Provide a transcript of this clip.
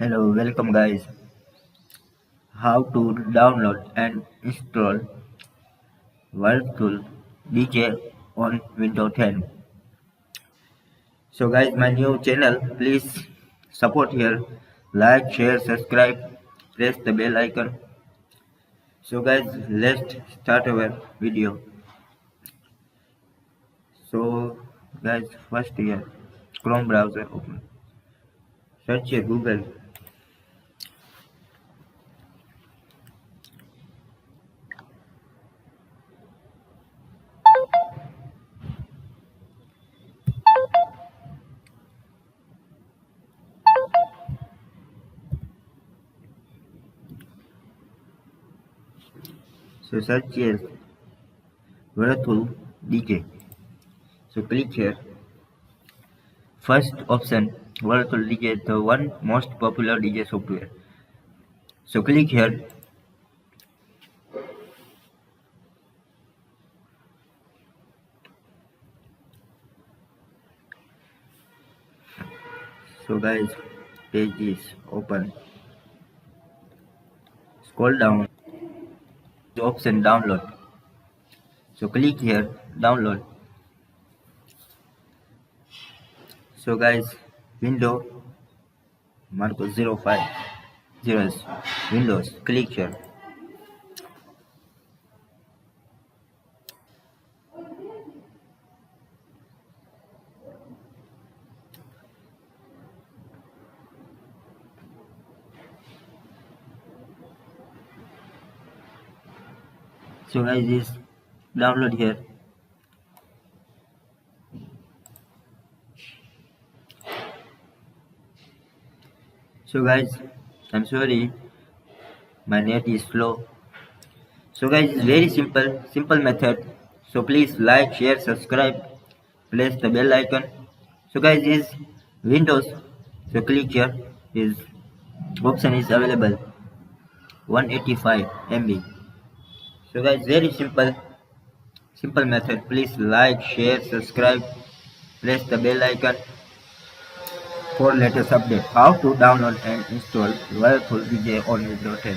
Hello, welcome guys. How to download and install Virtual DJ on Windows 10. So guys, my new channel, please support here. Like, share, subscribe, press the bell icon. So guys, let's start our video. So guys, first here, Chrome browser open. Search here Google. So search here Virtual DJ. So click here. First option, Virtual DJ, the one most popular DJ software. So click here. So guys, page is open. Scroll down. The option download. So click here, download. So guys, window Marco 05 zeros Windows. Click here. So guys, this download here. So guys, I'm sorry, my net is slow. So guys, it's very simple method. So please like, share, subscribe, press the bell icon. So guys, is Windows. So click here. Is option is available 185 MB. So guys, very simple method. Please like, share, subscribe, press the bell icon for latest update. How to download and install Virtual DJ on Windows 10.